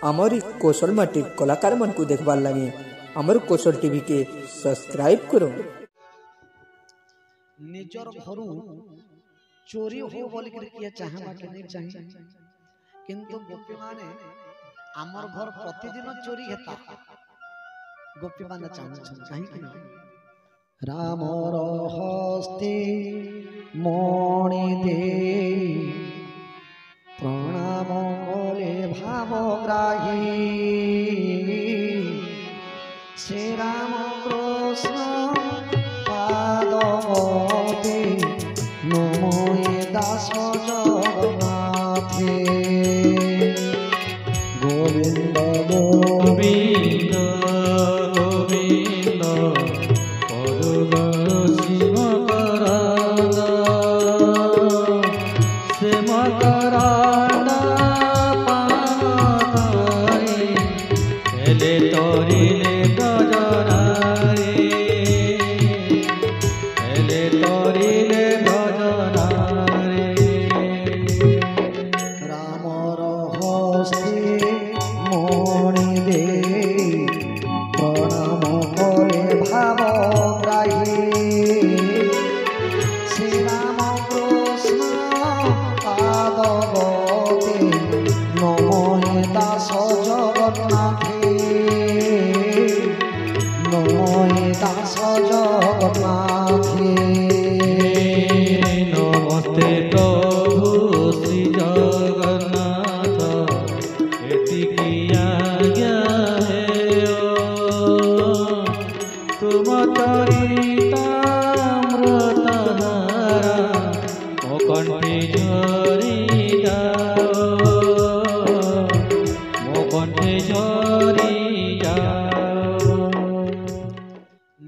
आमरी कौशल माटी कलाकार मन को देखबार लगे आमर कौशल टीवी के सब्सक्राइब करो। निजर घर चोरी हो बोल किए चाहे कि नहीं चाहिए, किंतु गोपी माने आमर घर प्रतिदिन चोरी हेता गोपी माने चाहे कि नहीं। रामर हस्ते मणि दे प्रणाम कले भावग्राही श्री राम कृष्ण पादवते नमो दास जगन्नाथे गोविंद गोविंद गोविंद परुग शिव कराना से मकराना पानारे एले तोरिले गजनारे एले तोरिले गजनारे रामर हस्ते मणि दे प्रणाम करे भावग्राही श्री राम कृष्ण पादवते नमो दास जगन्नाथे नमो दास जगन्नाथे नमस्ते प्रभु श्री जगन्नाथ एतिकी आज्ञा है तुम तरितामृतधारा मो कंठे झरी जाओ मो कंठे झरी जाओ।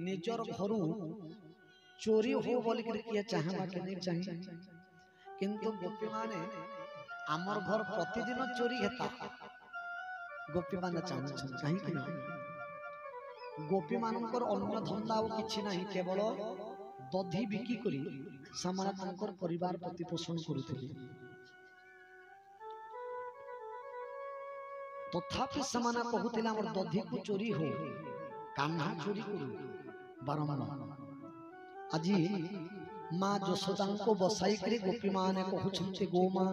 निजर घर चोरी हो बोल किए चाहे कि नहीं चाहिए, किंतु गोपी माने आमर घर प्रतिदिन चोरी हेता गोपी माने चाहे कि नहीं। गोपी मानकर अन्य धंदा और किछि नहीं, केवल दधी बिकी करी सामान्य तांकर परिवार प्रतिपोषण करुथिले। तथापि सामान्य कहूथिले हमर दधी को चोरी हो कान्हा चोरी करू बारंबार। আজি माँ यशोदा को बसाई करे गोपी माने कहउछन्ते गो माँ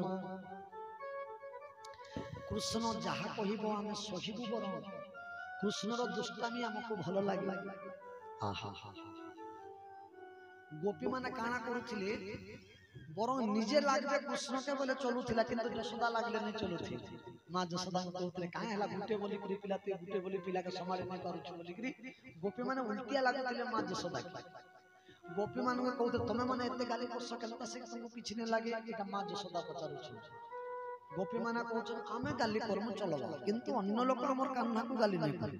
कृष्ण जहा कहिबो आमे सहिबु बरं कृष्णर दुष्टामी हमको भल लगे। आहा गोपी माने काना करुथिले बरं निजे लागबे कृष्ण के बोले चलुथिला, किंतु यशोदा लागले नहीं चलुथि। माँ यशोदा कहउथिले काहे हला गुटे बोली करी पिला ते गुटे बोली पिला के संभाळे नहीं करूछु बोली करी गोपी माने उल्टिया लागुथिले माँ यशोदा के। गोपी मान को कहते तुम मैंने एत गाली कर सकता से किसी नहीं लगे एटा माँ यशोदा पचारुछु। गोपी माना कहते आमे गाली करमु चलो किंतु अन्य लोक मोर कान्हा को गाली नहीं कर।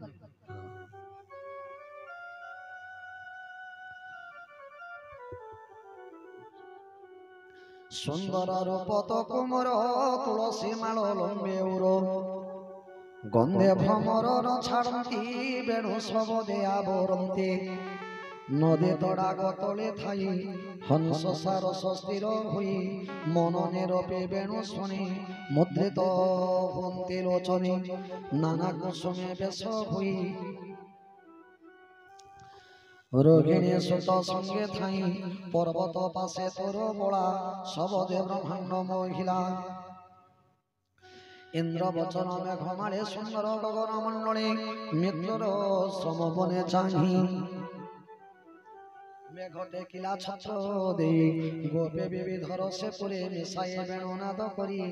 सुंदर रूप तो कुमर तुलसी माल लंबे उरो गंधे भ्रमर छाड़ती बेणु सब दे आवरती नदी तड़ाग तले थाई हंस सारस स्थिर हुई मनने रपे बेणु शुणी मुद्रित हुंती लोचनी नाना कुसुमे बेश हुई रोगिणी सुत संगे थाई पर्वत पासे तोर बड़ा सबदे ब्रह्मांड महिला इंद्र वचन मेघमाले सुंदर गगन मंडले मित्र समबने चाही मेघ टेकिला छत्र दे गोपे विविधर से पुरे मिसाए वेणुनाद करी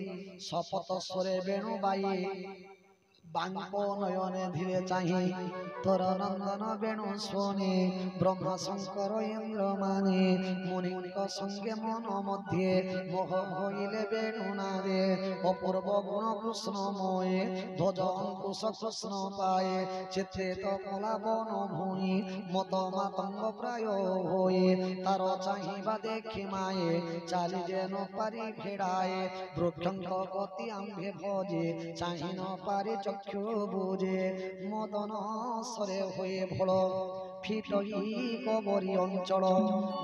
शपथ स्वरे वेणु बाई बांको नयने धीरे चाही तोर नंदन वेणु सोने ब्रह्मा शंकर इंद्र माने मुनिक संगे मन मध्य मोह होइले वेणु नादे अपूर्व गुण कृष्ण मोये ध्वज अंकुश कृष्ण पाए चित्ते तो कला बन भूमि मत मातंग प्राय होए तार चाहिबा देखि माए चाली जेन पारी भेड़ाए वृक्षंक गति आंभे भजे चाहि न पारी चक्षु बुझे मदन सरे हुए भल फिटई कबरी अंचल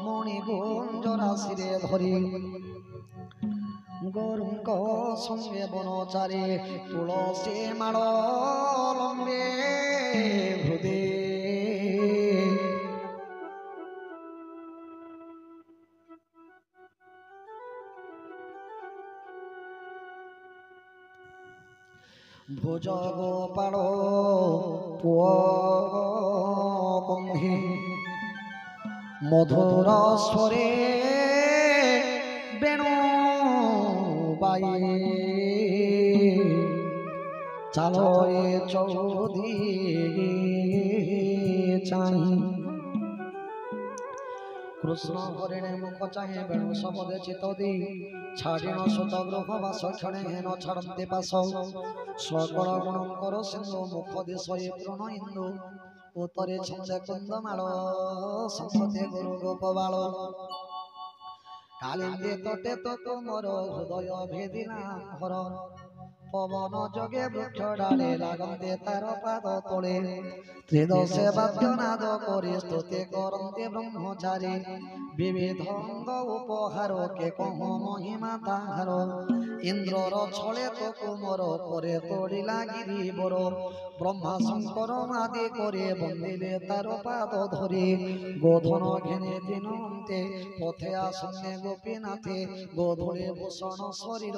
मणिगुंज राशि धरी গৌরঙ্গ সঙ্গে বনচারে তুলসী মাল লম্বে হৃদে ভোজ গোপাল পুয় কন্ধি মধুর স্বরে বেণু বাই চালয়ে চৌধি চাই কৃষ্ণ হরিণে মুখ চাহে বেণু শবদে চিতদি ছাড়িণ শত গ্রহ বাস ক্ষণে হেন ছাড়ন্তে পাশ সকল গুণঙ্কর সিন্ধু মুখ দিশয়ে প্রণ ইন্দু উত্তরে ছন্দে কুন্দমাল সংসদে গুরু গোপবাল কালিন্দে তটে তো তোমর হৃদয় ভেদিনা হর পবন যোগে বৃক্ষ ডালে লাগন্তে তার পাদ তলে ত্রিদশে বাদ্যনাদ করে স্তুতি করন্তে ব্রহ্মচারী বিবিধ অঙ্গ উপহার কে কহ মহিমা তাহার ইন্দ্রর ছলে তো কুমর করে তড়িলা গিরিবর ব্রহ্মা শঙ্কর আদি করে বন্দিলে তার পাদ ধরে গোধন ঘেনে দিনন্তে পথে আসনে গোপীনাথে গোধূলি ভূষণ শরীর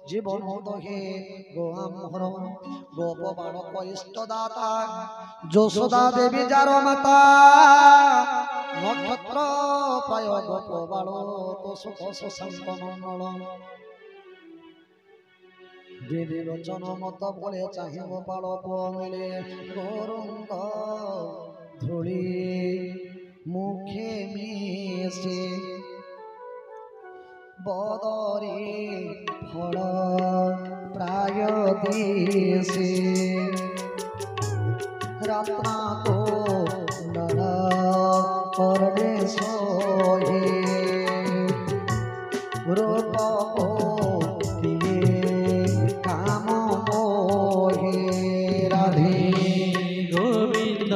জীবন দহে গোয়ামহর গোপ বালক ইষ্টদাতা যশোদা দেবী যার মাতা নক্ষত্র প্রায় গোপ বালক সুখ শশাঙ্ক মঙ্গল দেবী লোচন মত বলে চাহিব বালক মিলে গৌরঙ্গ ধূলি মুখে মিশে বদরে ফল প্রায় দিশে রাত্রা তো নড়া করলে সোহে রূপ দিয়ে কাম মোহে রাধে গোবিন্দ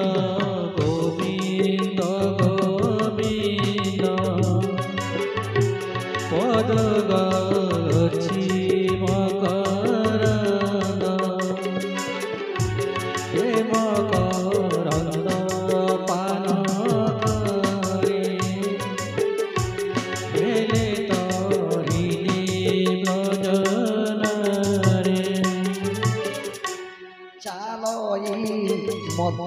গোবিন্দ গোবিন্দ পদ গাছি মকরন্দ হে মকরন্দ পান করে হেলে তরিণী ব্রজনারে চালই মত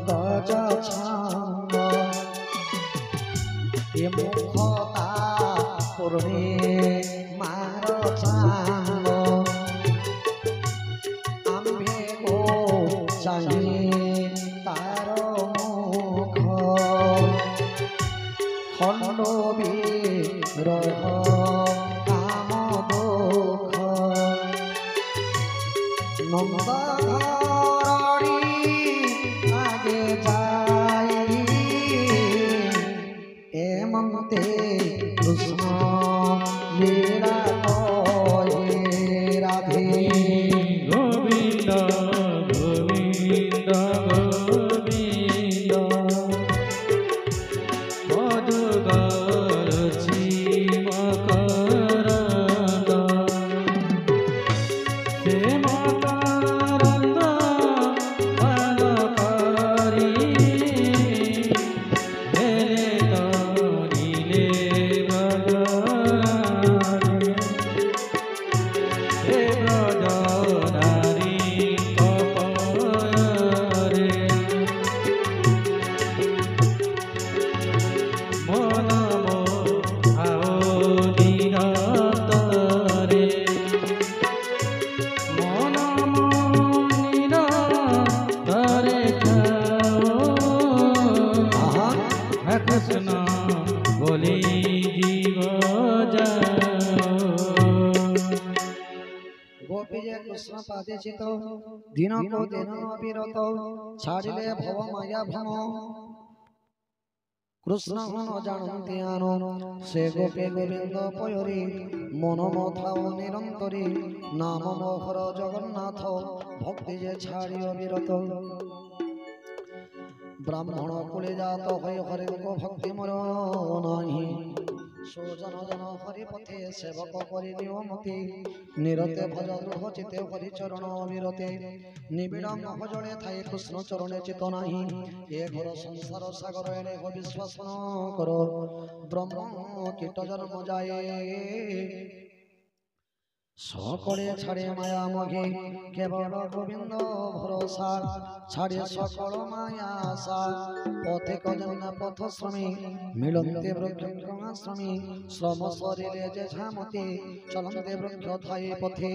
গজ ছন্দ এ মুখতা পূর্ণে মার চাঙ্গ আম্ভে গো চাহি তার মুখ খণ্ড বিরহ কাম দুঃখ নন্দঘরি আগে যাই এমন্তে কৃষ্ণ লীলা কয়ে রাধে গোবিন্দ গোবিন্দ গোবিন্দ পদ গাছি মকরন্দ হে মকরন্দ পান করি হেলে তরিলে ব্রজনারে হে ব্রজনারী কপয়রে মন মোহাও নিরন্তরে মন নিরন্তরে আহা হে কৃষ্ণ বলি জীব যাও গোপী যে কৃষ্ণ পাদে চিত দিনকো দিন বিরত ছাড়িলে ভব মায়া ভ্রম কৃষ্ণ ন জানন্তি আনো সে গোপী গোবিন্দ পয়রি মন মথাও নিরন্তরে নাম মোহর জগন্নাথ ভক্তি যে ছাড়িও বিরত ব্রাহ্মণ কুলে জাত হয়ে হরেঙ্গ ভক্তি মর নাহি সুজন জন হরি পথে সেবক করি নিও মতি নিরতে ভজ দৃঢ় চিতে হরি চরণ বিরতে নিবিড় মোহ জলে থাই কৃষ্ণ চরণে চিত নাহি এ ঘর সংসার সাগর এনে বিশ্বাস কর ব্রহ্ম কীট জন্ম যায় সকলে ছাড়ে মায়া মঘে কেবল গোবিন্দ ভরসা ছাড়ে সকল মায়া আশা পথে কজন পথ শ্রমী মিলন্তে বৃক্ষাশ্রমী শ্রম শরীরে যে ঝামতে চলন্তে বৃক্ষ থাই পথে